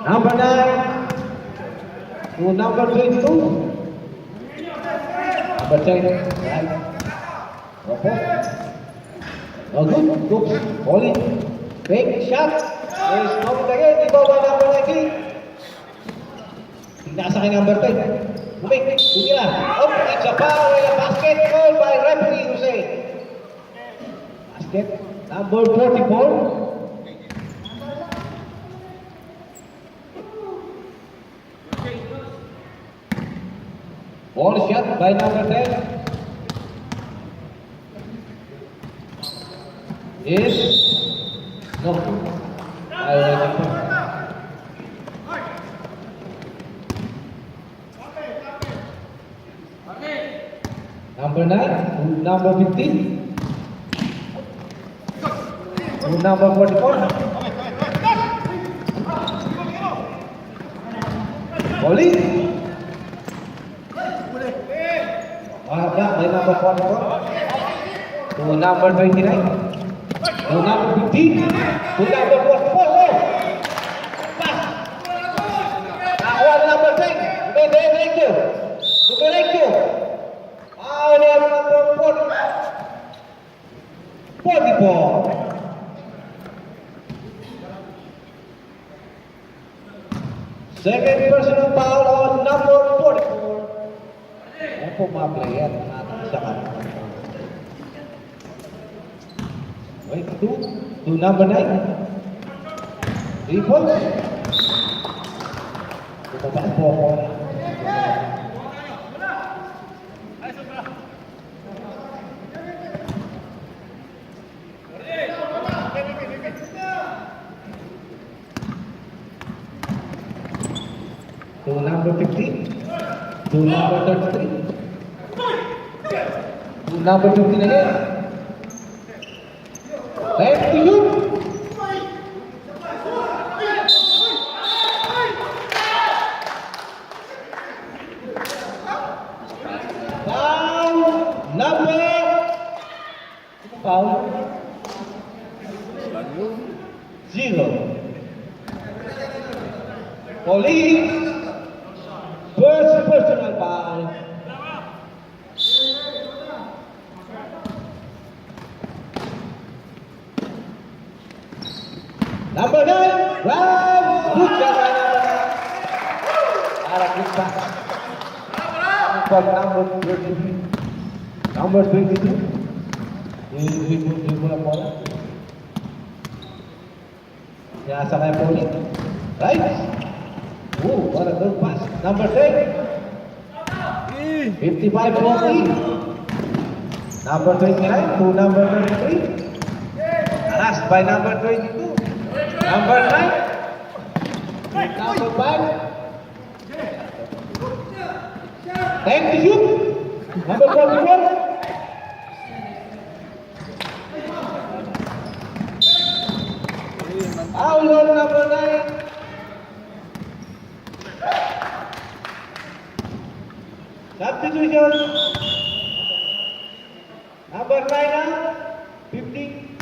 Number 9 to number 22. Number 10, right? Opo. No good. Cooks, bowling. Fake shot. There is no good again. Ibaw by number 19. Nasa kay number 10. Bumik. Tumira. Up. It's a foul. A basket called by referee Jose. Basket. Number 44. Ball shot by number 10 is no. Number 9 to number 15 to number 44. Bowling. Back by number 44 to number 29 to number 15 to number 44. Pass. Nakuha na number 10. Diretso. Diretso. Number 44. Second personal foul on number 44. Ano po mga player? Nakakasyakan. Wait, 2 to number 9. 3 points. Tumabas po ako. To number 15. To number 33. To number 15 again. Left to you. Foul number. Foul 0. Police. First personal foul. Number 9, Ram. Good job by number 9. Para kita. For number 22. Number 22. Ini bola bola. Ya, sa kaya Poli. Right? Oh, what a good pass. Number 10. 55-40. Number 29 to number 33. Harassed by number 22. Number 9. Number 5. Time to shoot. Number 44. Foul on number 9. Substitution. Number 9 now. 50.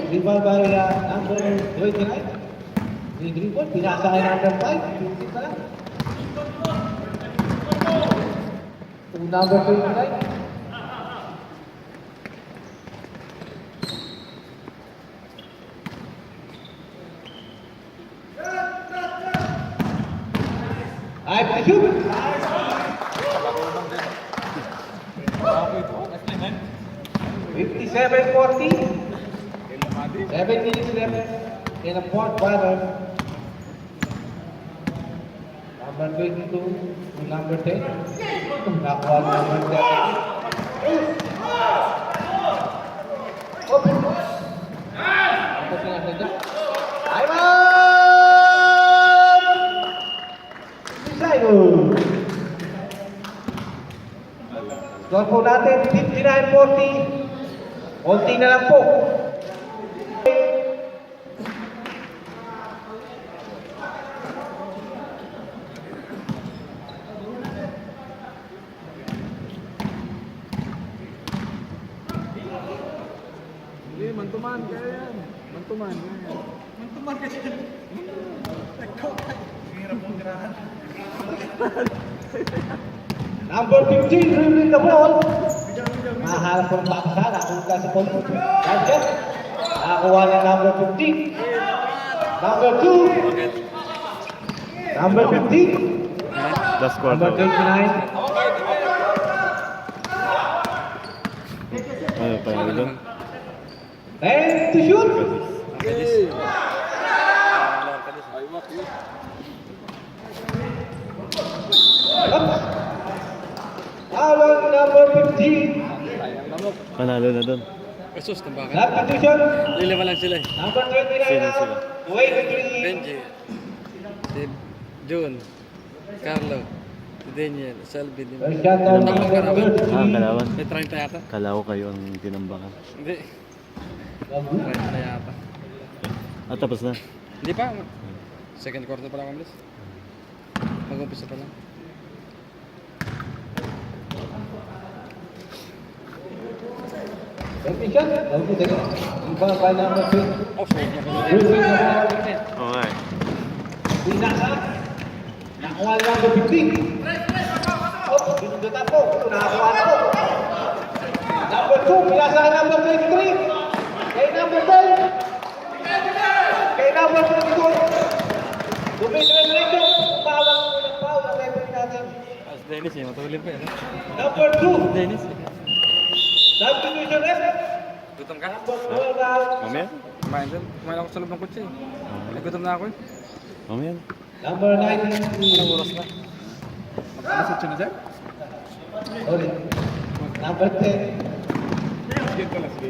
Rival by number 29. Di dribble, pinasa kay number 5. 50 pa lang. To number 29. I have to shoot. 57-40. 7 minutes left in a fourth quarter. Number 22 to number 10. Nakuha number 7. Open. Apa sih saja? Time out. Side. Score po natin 59-40. Konti na lang po. Hindi, mantuman, kaya yan. Mantuman, kaya yan. Mantuman kasi yan. Hirap mong tirahan. Number 15, dribbling the ball. Maharap ng baksa, nakunta si Paul Sanchez. Nakakuha ng number 15. Number 2. Number 15. Last Number quarter. 29. Ano pa yun doon? 10 to shoot. Tawag number 15. Panalo na doon. Kasus, tambakan. Substitution. Lilima lang sila eh. Number 29 Sino now. sila? 23. Benji, si June, Carlo, si Daniel, Selby, di ba? First shot down Tama number ka naman. 33. Kalawan. May 30 yata? Kalaw kayo ang tinambakan. Hindi, 30 yata. Ah, tapos na. Hindi pa, second quarter pa lang mabilis. Mag-umpisa pa lang. Second shot. Bago tayo. Iba pa number 2. Oh, sorry. Dribbling the ball. Oo nga eh. Pinasa. Nakuha ng number 15. Oh, binundutan po. Ito, nakakuha na po. Number 2, pinasa ng number 23. Kay number 10. Kay number 22. Dumitren Rico. Bawang ng foul ang referee natin. As Dennis eh, matulin pa yan. Number 2. Dennis eh. Substitution ref. Gutom ka? Number 12 now. Mamaya? Kumain dyan. Kumain ako sa loob ng kutsi eh. Nagutom na ako eh. Mamaya. Number 19. Anong oras na? Magkalasot siya na dyan? Sorry. Number 10. Sige pala, sige.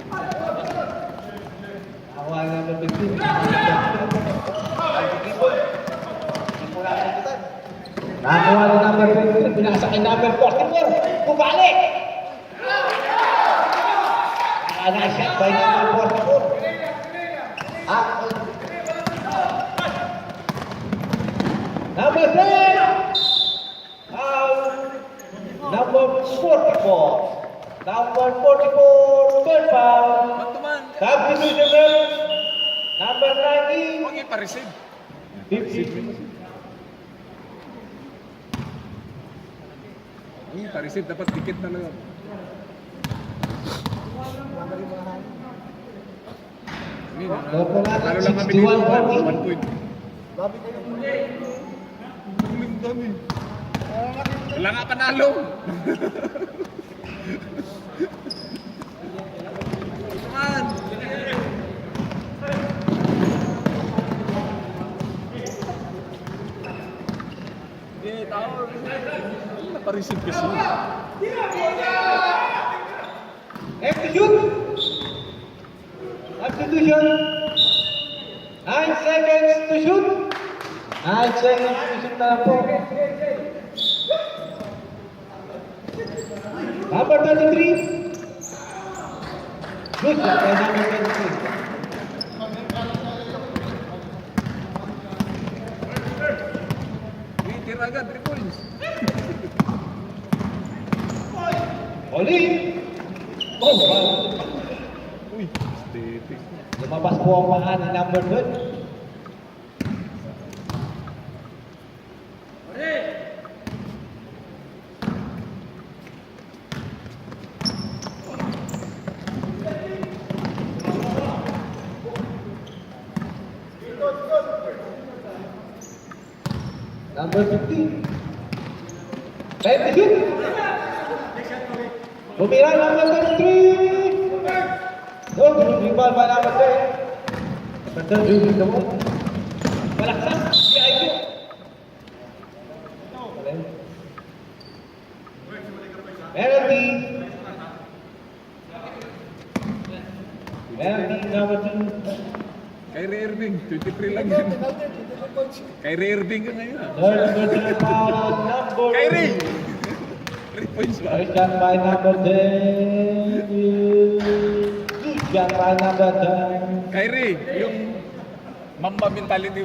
Nakuha ng number 15. Nakuha ng number 15. Pinasa kay number 44. Bumalik! Shot by number 44. Number 10. Number 44. Number 44. Third foul. Mantuman! Substitution ref. Number 19. Huwag yung pa-receive. 50. Yung pa-receive, dapat dikit talaga. Opo natin, Talo lang kami 61 dito, point. 1 point. Ang dami. Wala nga panalo. Come on. Sige, tao. Napareceive kasi. Execute. Substitution. 9 seconds to shoot. 9 seconds to shoot na lang po. Number 33. Good shot kay number 23. Tira agad, 3 points. Oli. Oh, wow. Uy, steady. Lumabas po ang paa ni number 12. Number 15. 20. Bumira number 23. No, dribbling ball by number 10. Betul dribbling the ball. Malaksak si Aiko. Penalty. Penalty number 2. Kyrie Irving, 23 lang yan. Kyrie Irving ka ngayon ah. Third foul on number Kyrie! 3 points ba? First shot by number 10. Yang number 10. Kyrie, yung Mamba mentality mo.